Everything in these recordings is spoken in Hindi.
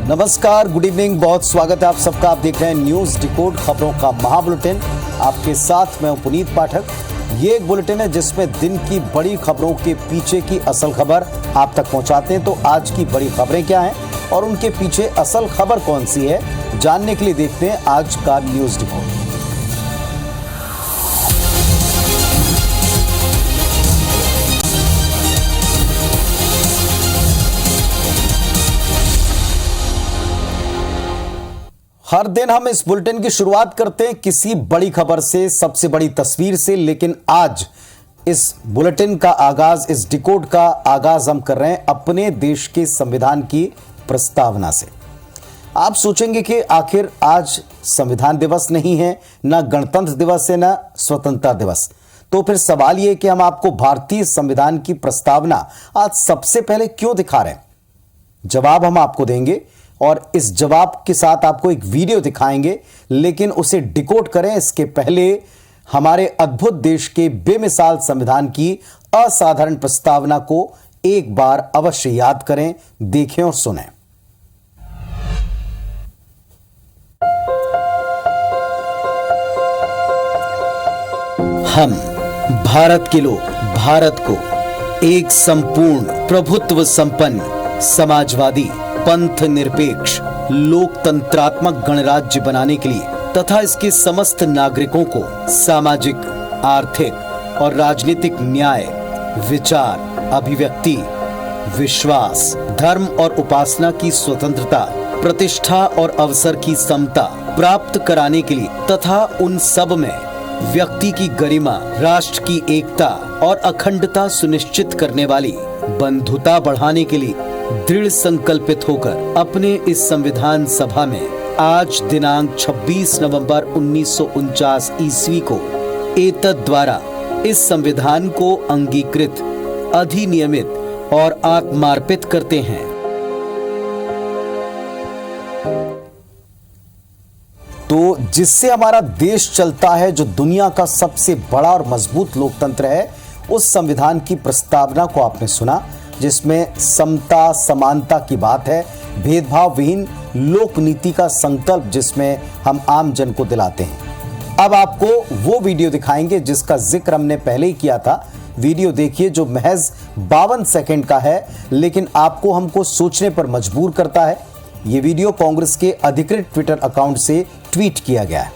नमस्कार, गुड इवनिंग, बहुत स्वागत है आप सबका। आप देख रहे हैं न्यूज़ डिकोड, खबरों का महाबुलेटिन। आपके साथ मैं हूं पुनीत पाठक। ये एक बुलेटिन है जिसमें दिन की बड़ी खबरों के पीछे की असल खबर आप तक पहुंचाते हैं। तो आज की बड़ी खबरें क्या हैं और उनके पीछे असल खबर कौन सी है, जानने के लिए देखते हैं आज का न्यूज़ डिकोड। हर दिन हम इस बुलेटिन की शुरुआत करते हैं किसी बड़ी खबर से, सबसे बड़ी तस्वीर से, लेकिन आज इस बुलेटिन का आगाज, इस डिकोड का आगाज हम कर रहे हैं अपने देश के संविधान की प्रस्तावना से। आप सोचेंगे कि आखिर आज संविधान दिवस नहीं है, ना गणतंत्र दिवस है, ना स्वतंत्रता दिवस। तो फिर सवाल यह कि हम आपको भारतीय संविधान की प्रस्तावना आज सबसे पहले क्यों दिखा रहे हैं? जवाब हम आपको देंगे और इस जवाब के साथ आपको एक वीडियो दिखाएंगे, लेकिन उसे डिकोड करें इसके पहले हमारे अद्भुत देश के बेमिसाल संविधान की असाधारण प्रस्तावना को एक बार अवश्य याद करें, देखें और सुनें। हम भारत के लोग भारत को एक संपूर्ण प्रभुत्व संपन्न समाजवादी पंथ निरपेक्ष लोकतंत्रात्मक गणराज्य बनाने के लिए तथा इसके समस्त नागरिकों को सामाजिक, आर्थिक और राजनीतिक न्याय, विचार, अभिव्यक्ति, विश्वास, धर्म और उपासना की स्वतंत्रता, प्रतिष्ठा और अवसर की समता प्राप्त कराने के लिए तथा उन सब में व्यक्ति की गरिमा, राष्ट्र की एकता और अखंडता सुनिश्चित करने वाली बंधुता बढ़ाने के लिए दृढ़ संकल्पित होकर अपने इस संविधान सभा में आज दिनांक 26 नवंबर 1949 ईस्वी को एतद द्वारा इस संविधान को अंगीकृत, अधिनियमित और आत्मार्पित करते हैं। तो जिससे हमारा देश चलता है, जो दुनिया का सबसे बड़ा और मजबूत लोकतंत्र है, उस संविधान की प्रस्तावना को आपने सुना, जिसमें समता समानता की बात है, भेदभाव विहीन लोक नीति का संकल्प जिसमें हम आम जन को दिलाते हैं। अब आपको वो वीडियो दिखाएंगे जिसका जिक्र हमने पहले ही किया था। वीडियो देखिए जो महज 52 सेकंड का है, लेकिन आपको हमको सोचने पर मजबूर करता है। ये वीडियो कांग्रेस के अधिकृत ट्विटर अकाउंट से ट्वीट किया गया है।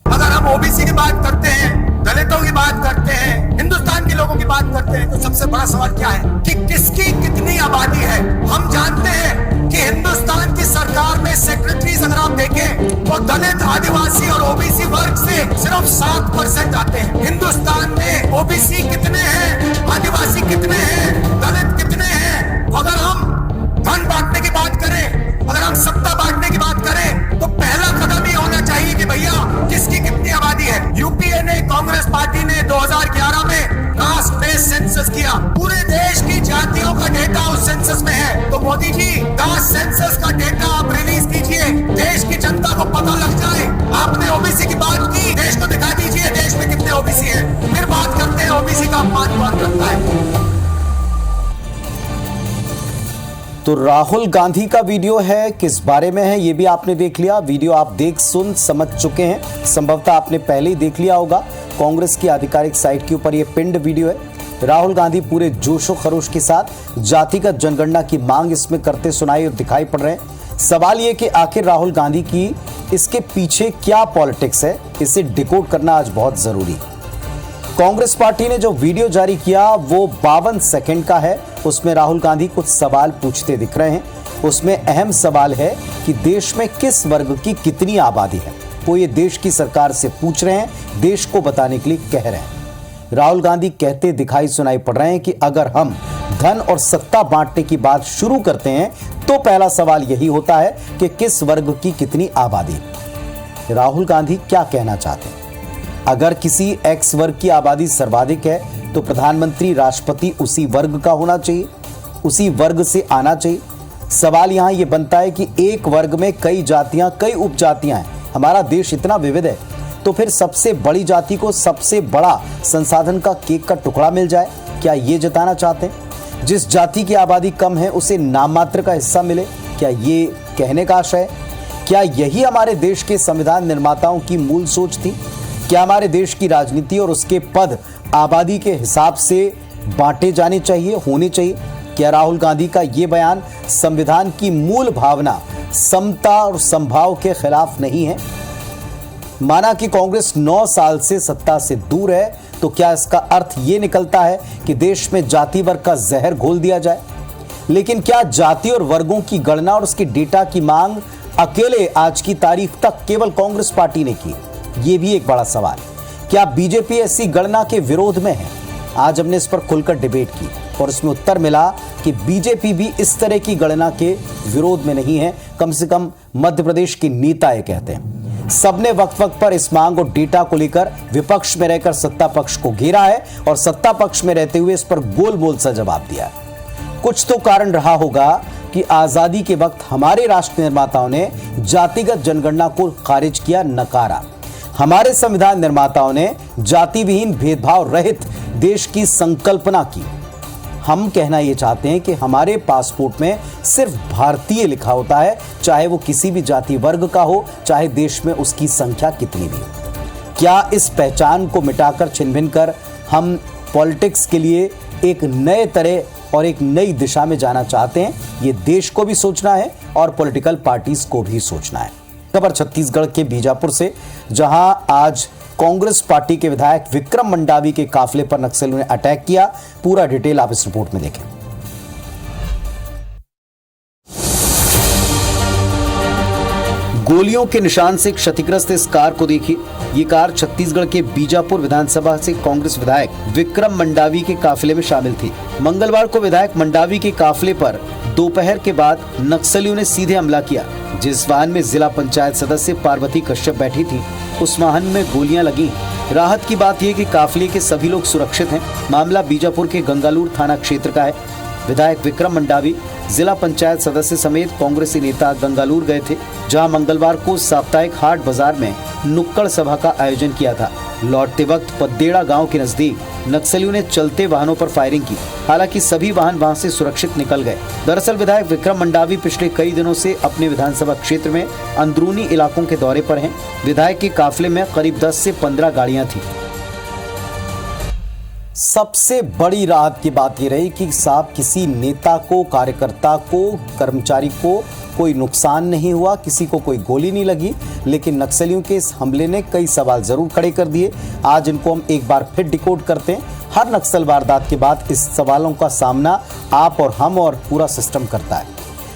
अगर हम ओबीसी की बात करते हैं, दलितों की बात करते हैं, हिंदुस्तान के लोगों की बात करते हैं, तो सबसे बड़ा सवाल क्या है कि किसकी कितनी आबादी है। हम जानते हैं कि हिंदुस्तान की सरकार में सेक्रेटरीज अगर आप देखें तो दलित, आदिवासी और ओबीसी वर्ग से सिर्फ 7% आते हैं। हिंदुस्तान में ओबीसी कितने हैं, आदिवासी कितने हैं, दलित कितने हैं? अगर हम धन बांटने की बात करें, अगर हम सत्ता बांटने की बात करें, तो पहला कदम ये होना चाहिए कि भैया किसकी कितनी आबादी है। यूपीए ने, कांग्रेस पार्टी ने 2011 में कास्ट बेस्ड सेंसस किया। पूरे देश की जातियों का डेटा उस सेंसस में है। तो मोदी जी, कास्ट सेंसस का डेटा आप रिलीज कीजिए, देश की जनता को पता लग जाए। आपने ओबीसी की बात की, देश को दिखा दीजिए देश में कितने ओबीसी हैं, फिर बात करते हैं ओबीसी का अपमान कौन करता है। तो राहुल गांधी का वीडियो है, किस बारे में है ये भी आपने देख लिया। वीडियो आप देख सुन समझ चुके हैं, संभवतः आपने पहले ही देख लिया होगा। कांग्रेस की आधिकारिक साइट के ऊपर ये पिंड वीडियो है। राहुल गांधी पूरे जोशो खरोश के साथ जातिगत जनगणना की मांग इसमें करते सुनाई और दिखाई पड़ रहे हैं। सवाल ये कि आखिर राहुल गांधी की इसके पीछे क्या पॉलिटिक्स है, इसे डिकोड करना आज बहुत जरूरी है। कांग्रेस पार्टी ने जो वीडियो जारी किया वो 52 सेकंड का है। उसमें राहुल गांधी कुछ सवाल पूछते दिख रहे हैं। उसमें अहम सवाल है कि देश में किस वर्ग की कितनी आबादी है, वो ये देश की सरकार से पूछ रहे हैं, देश को बताने के लिए कह रहे हैं। राहुल गांधी कहते दिखाई सुनाई पड़ रहे हैं कि अगर हम धन और सत्ता बांटने की बात शुरू करते हैं तो पहला सवाल यही होता है कि किस वर्ग की कितनी आबादी है। राहुल गांधी क्या कहना चाहते हैं? अगर किसी एक्स वर्ग की आबादी सर्वाधिक है तो प्रधानमंत्री, राष्ट्रपति उसी वर्ग का होना चाहिए, उसी वर्ग से आना चाहिए। सवाल यहां यह बनता है कि एक वर्ग में कई जातियां, कई उपजातियां हैं। हमारा देश इतना विविध है, तो फिर सबसे बड़ी जाति को सबसे बड़ा संसाधन का केक का टुकड़ा मिल जाए, क्या ये जताना चाहते हैं? जिस जाति की आबादी कम है उसे नाम मात्र का हिस्सा मिले, क्या ये कहने का आशय है? क्या यही हमारे देश के संविधान निर्माताओं की मूल सोच थी? क्या हमारे देश की राजनीति और उसके पद आबादी के हिसाब से बांटे जाने चाहिए, होने चाहिए? क्या राहुल गांधी का ये बयान संविधान की मूल भावना समता और समभाव के खिलाफ नहीं है? माना कि कांग्रेस 9 साल से सत्ता से दूर है, तो क्या इसका अर्थ ये निकलता है कि देश में जाति वर्ग का जहर घोल दिया जाए? लेकिन क्या जाति और वर्गों की गणना और उसके डेटा की मांग अकेले आज की तारीख तक केवल कांग्रेस पार्टी ने की? ये भी एक बड़ा सवाल। क्या बीजेपी ऐसी गणना के विरोध में है? आज हमने इस पर खुलकर डिबेट की और इसमें उत्तर मिला कि बीजेपी भी इस तरह की गणना के विरोध में नहीं है। कम से कम मध्य प्रदेश के नेता ये कहते हैं। सबने वक्त वक्त पर इस मांग और डेटा को लेकर विपक्ष में रहकर सत्ता पक्ष को घेरा है और सत्ता पक्ष में रहते हुए इस पर गोल मोल सा जवाब दिया है। कुछ तो कारण रहा होगा कि आजादी के वक्त हमारे राष्ट्र निर्माताओं ने जातिगत जनगणना को खारिज किया, नकारा। हमारे संविधान निर्माताओं ने जाति विहीन भेदभाव रहित देश की संकल्पना की। हम कहना यह चाहते हैं कि हमारे पासपोर्ट में सिर्फ भारतीय लिखा होता है, चाहे वो किसी भी जाति वर्ग का हो, चाहे देश में उसकी संख्या कितनी भी हो। क्या इस पहचान को मिटाकर छिन-भिन कर हम पॉलिटिक्स के लिए एक नए तरह और एक नई दिशा में जाना चाहते हैं? ये देश को भी सोचना है और पॉलिटिकल पार्टीज को भी सोचना है। खबर छत्तीसगढ़ के बीजापुर से, जहां आज कांग्रेस पार्टी के विधायक विक्रम मंडावी के काफिले पर नक्सलियों ने अटैक किया। पूरा डिटेल आप इस रिपोर्ट में देखें। गोलियों के निशान से क्षतिग्रस्त इस कार को देखिए। ये कार छत्तीसगढ़ के बीजापुर विधानसभा से कांग्रेस विधायक विक्रम मंडावी के काफिले में शामिल थी। मंगलवार को विधायक मंडावी के काफिले पर दोपहर के बाद नक्सलियों ने सीधे हमला किया। जिस वाहन में जिला पंचायत सदस्य पार्वती कश्यप बैठी थी, उस वाहन में गोलियां लगी। राहत की बात यह कि काफिले के सभी लोग सुरक्षित हैं। मामला बीजापुर के गंगालूर थाना क्षेत्र का है। विधायक विक्रम मंडावी जिला पंचायत सदस्य समेत कांग्रेसी नेता गंगालूर गए थे, जहां मंगलवार को साप्ताहिक हाट बाजार में नुक्कड़ सभा का आयोजन किया था। लौटते वक्त पद्देड़ा गांव के नजदीक नक्सलियों ने चलते वाहनों पर फायरिंग की। हालांकि सभी वाहन वहां से सुरक्षित निकल गए। दरअसल विधायक विक्रम मंडावी पिछले कई दिनों से अपने विधानसभा क्षेत्र में अंदरूनी इलाकों के दौरे पर हैं। विधायक के काफिले में करीब 10 से 15 गाड़ियां थी। सबसे बड़ी राहत की बात यह रही कि साहब किसी नेता को, कार्यकर्ता को, कर्मचारी को कोई नुकसान नहीं हुआ, किसी को कोई गोली नहीं लगी। लेकिन नक्सलियों के इस हमले ने कई सवाल जरूर खड़े कर दिए। आज इनको हम एक बार फिर डिकोड करते हैं। हर नक्सल वारदात के बाद इस सवालों का सामना आप और हम और पूरा सिस्टम करता है।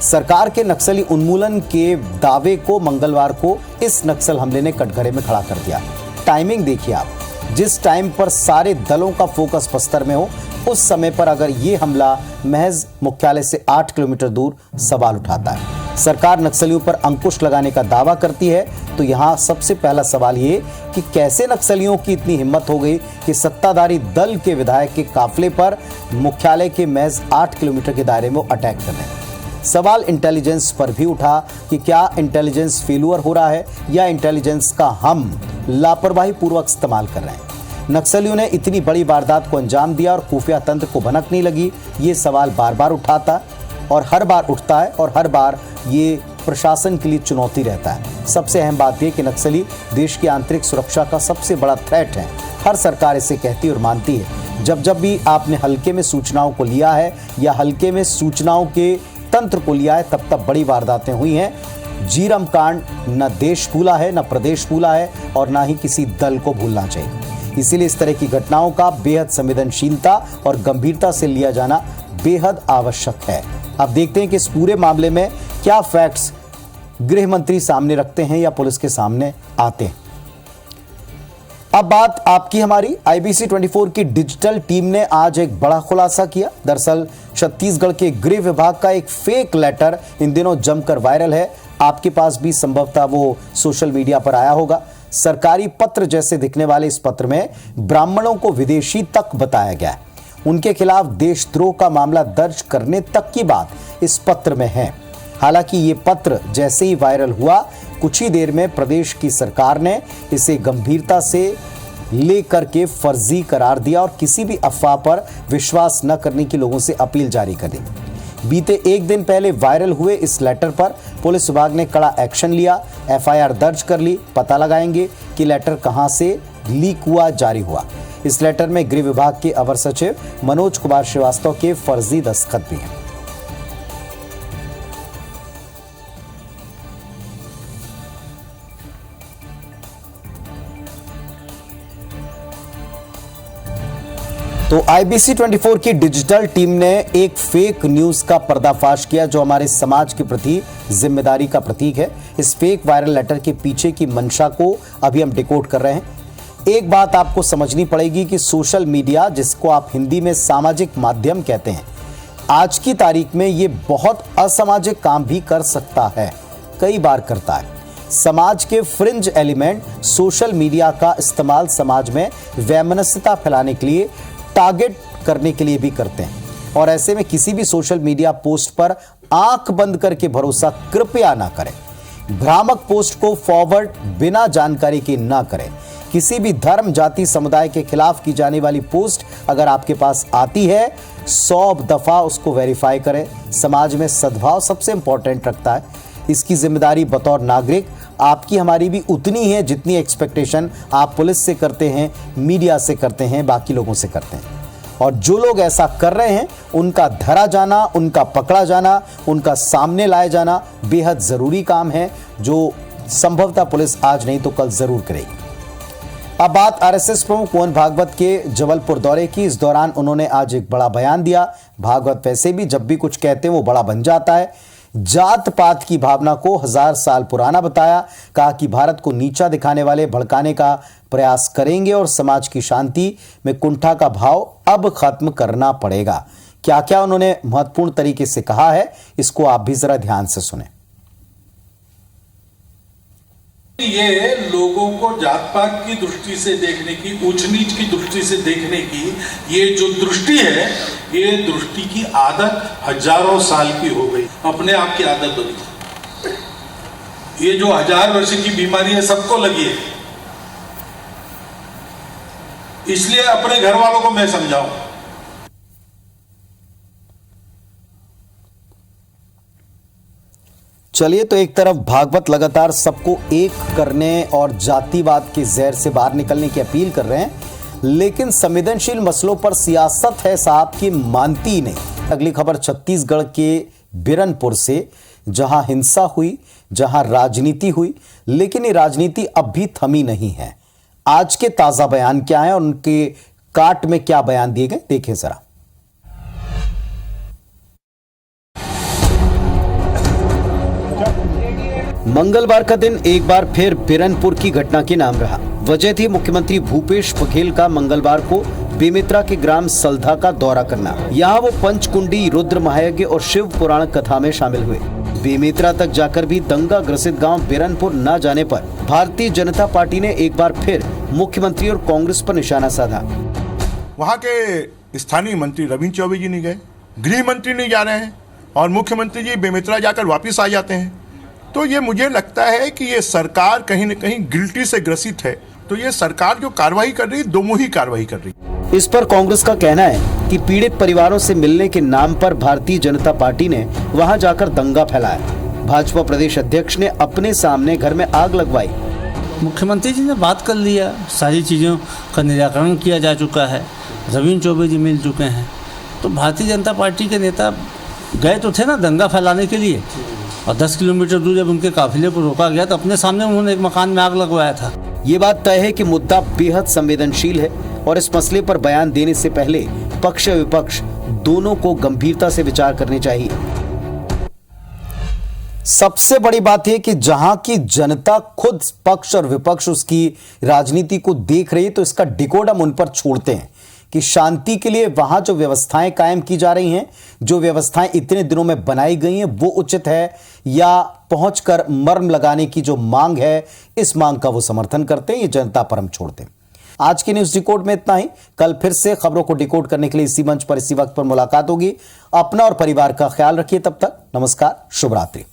सरकार के नक्सली उन्मूलन के दावे को मंगलवार को इस नक्सल हमले ने कटघरे में खड़ा कर दिया। टाइमिंग देखिए आप, जिस टाइम पर सारे दलों का फोकस बस्तर में हो, उस समय पर अगर ये हमला महज मुख्यालय से 8 किलोमीटर दूर सवाल उठाता है। सरकार नक्सलियों पर अंकुश लगाने का दावा करती है, तो यहाँ सबसे पहला सवाल ये कि कैसे नक्सलियों की इतनी हिम्मत हो गई कि सत्ताधारी दल के विधायक के काफिले पर मुख्यालय के महज 8 किलोमीटर के दायरे में अटैक कर रहे हैं। सवाल इंटेलिजेंस पर भी उठा कि क्या इंटेलिजेंस फेल्यूर हो रहा है या इंटेलिजेंस का हम लापरवाही पूर्वक इस्तेमाल कर रहे हैं। नक्सलियों ने इतनी बड़ी वारदात को अंजाम दिया और खुफिया तंत्र को भनक नहीं लगी। ये सवाल बार बार उठाता और हर बार उठता है और हर बार ये प्रशासन के लिए चुनौती रहता है। सबसे अहम बात यह कि नक्सली देश की आंतरिक सुरक्षा का सबसे बड़ा थ्रेट है। हर सरकार इसे कहती और मानती है। जब जब भी आपने हल्के में सूचनाओं को लिया है या हल्के में सूचनाओं के तंत्र को लिया है, तब तब बड़ी वारदातें हुई हैं। जीरम कांड न देश भूला है, न प्रदेश भूला है और न ही किसी दल को भूलना चाहिए। इसीलिए इस तरह की घटनाओं का बेहद संवेदनशीलता और गंभीरता से लिया जाना बेहद आवश्यक है। अब देखते हैं कि इस पूरे मामले में क्या फैक्ट्स गृह मंत्री सामने रखते हैं या पुलिस के सामने आते हैं। अब बात आपकी हमारी IBC 24 की डिजिटल टीम ने आज एक बड़ा खुलासा किया। दरअसल छत्तीसगढ़ के गृह विभाग का एक फेक लेटर इन दिनों जमकर वायरल है। आपके पास भी संभवतः वो सोशल मीडिया पर आया होगा। सरकारी पत्र जैसे दिखने वाले इस पत्र में ब्राह्मणों को विदेशी तक बताया गया है। उनके खिलाफ देशद्रोह का मामला दर्ज करने तक की बात इस पत्र में है। हालांकि ये पत्र जैसे ही वायरल हुआ, कुछ ही देर में प्रदेश की सरकार ने इसे गंभीरता से लेकर के फर्जी करार दिया और किसी भी अफवाह पर विश्वास न करने की लोगों से अपील जारी कर दी। बीते एक दिन पहले वायरल हुए इस लेटर पर पुलिस विभाग ने कड़ा एक्शन लिया, एफआईआर दर्ज कर ली। पता लगाएंगे कि लेटर कहां से लीक हुआ, जारी हुआ। इस लेटर में गृह विभाग के अवर सचिव मनोज कुमार श्रीवास्तव के फर्जी दस्तखत भी हैं। तो IBC 24 की डिजिटल टीम ने एक फेक न्यूज का पर्दाफाश किया जो हमारे समाज के प्रति जिम्मेदारी का प्रतीक है। इस फेक वायरल लेटर के पीछे की मंशा को अभी हम डिकोड कर रहे हैं। एक बात आपको समझनी पड़ेगी कि सोशल मीडिया, जिसको आप हिंदी में सामाजिक माध्यम कहते हैं, आज की तारीख में ये बहुत असामाजिक काम भी कर सकता है, कई बार करता है। समाज के फ्रिंज एलिमेंट सोशल मीडिया का इस्तेमाल समाज में वैमनस्यता फैलाने के लिए, टारगेट करने के लिए भी करते हैं। और ऐसे में किसी भी सोशल मीडिया पोस्ट पर आंख बंद करके भरोसा कृपया ना करें। भ्रामक पोस्ट को फॉरवर्ड बिना जानकारी के ना करें। किसी भी धर्म, जाति, समुदाय के खिलाफ की जाने वाली पोस्ट अगर आपके पास आती है, 100 दफा उसको वेरीफाई करें। समाज में सद्भाव सबसे इंपॉर्टेंट रखता है। इसकी जिम्मेदारी बतौर नागरिक आपकी हमारी भी उतनी है जितनी एक्सपेक्टेशन आप पुलिस से करते हैं, मीडिया से करते हैं, बाकी लोगों से करते हैं। और जो लोग ऐसा कर रहे हैं उनका धरा जाना, उनका पकड़ा जाना, उनका सामने लाया जाना बेहद जरूरी काम है, जो संभवतः पुलिस आज नहीं तो कल जरूर करेगी। अब बात आरएसएस प्रमुख मोहन भागवत के जबलपुर दौरे की। इस दौरान उन्होंने आज एक बड़ा बयान दिया। भागवत वैसे भी जब भी कुछ कहते हैं वो बड़ा बन जाता है। जात पात की भावना को 1000 साल पुराना बताया। कहा कि भारत को नीचा दिखाने वाले भड़काने का प्रयास करेंगे और समाज की शांति में कुंठा का भाव अब खत्म करना पड़ेगा। क्या क्या उन्होंने महत्वपूर्ण तरीके से कहा है, इसको आप भी जरा ध्यान से सुने। ये लोगों को जात पात की दृष्टि से देखने की, ऊंच नीच की दृष्टि से देखने की ये जो दृष्टि है, ये दृष्टि की आदत हजारों साल की हो गई, अपने आप की आदत बनी। ये जो 1000 वर्ष की बीमारी है सबको लगी है। इसलिए अपने घर वालों को मैं समझाऊं, चलिए, तो एक तरफ भागवत लगातार सबको एक करने और जातिवाद के जहर से बाहर निकलने की अपील कर रहे हैं, लेकिन संवेदनशील मसलों पर सियासत है साहब की मानती ही नहीं। अगली खबर छत्तीसगढ़ के बिरनपुर से, जहां हिंसा हुई, जहां राजनीति हुई, लेकिन ये राजनीति अब भी थमी नहीं है। आज के ताजा बयान क्या है और उनके काट में क्या बयान दिए गए, देखें जरा। मंगलवार का दिन एक बार फिर बिरनपुर की घटना के नाम रहा। वजह थी मुख्यमंत्री भूपेश बघेल का मंगलवार को बेमेतरा के ग्राम सलधा का दौरा करना। यहाँ वो पंचकुंडी, रुद्र महायज्ञ और शिव पुराण कथा में शामिल हुए। बेमेतरा तक जाकर भी दंगा ग्रसित गांव बिरनपुर न जाने पर भारतीय जनता पार्टी ने एक बार फिर मुख्यमंत्री और कांग्रेस पर निशाना साधा। वहाँ के स्थानीय मंत्री रविंद्र चौबे जी नहीं गए, गृह मंत्री नहीं जा रहे हैं और मुख्यमंत्री जी बेमेतरा जाकर वापिस आ जाते हैं। तो ये मुझे लगता है कि ये सरकार कहीं न कहीं गिल्टी से ग्रसित है। तो ये सरकार जो कार्रवाई कर रही है, दोमुही कार्रवाई कर रही है। इस पर कांग्रेस का कहना है कि पीड़ित परिवारों से मिलने के नाम पर भारतीय जनता पार्टी ने वहां जाकर दंगा फैलाया। भाजपा प्रदेश अध्यक्ष ने अपने सामने घर में आग लगवाई। मुख्यमंत्री जी ने बात कर लिया, सारी चीज़ों का निराकरण किया जा चुका है, रविंद्र चौबे जी मिल चुके हैं। तो भारतीय जनता पार्टी के नेता गए तो थे ना दंगा फैलाने के लिए, और 10 किलोमीटर दूर जब उनके काफिले को रोका गया तो अपने सामने उन्होंने एक मकान में आग लगवाया था। ये बात तय है कि मुद्दा बेहद संवेदनशील है और इस मसले पर बयान देने से पहले पक्ष विपक्ष दोनों को गंभीरता से विचार करनी चाहिए। सबसे बड़ी बात यह कि जहां की जनता खुद पक्ष और विपक्ष उसकी राजनीति को देख रही है, तो इसका डिकोड हम उन पर छोड़ते हैं कि शांति के लिए वहां जो व्यवस्थाएं कायम की जा रही हैं, जो व्यवस्थाएं इतने दिनों में बनाई गई हैं, वो उचित है या पहुंचकर मर्म लगाने की जो मांग है, इस मांग का वो समर्थन करते हैं, ये जनता पर हम छोड़ते हैं। आज की न्यूज डिकोड में इतना ही। कल फिर से खबरों को डिकोड करने के लिए इसी मंच पर, इसी वक्त पर मुलाकात होगी। अपना और परिवार का ख्याल रखिए। तब तक नमस्कार, शुभ रात्रि।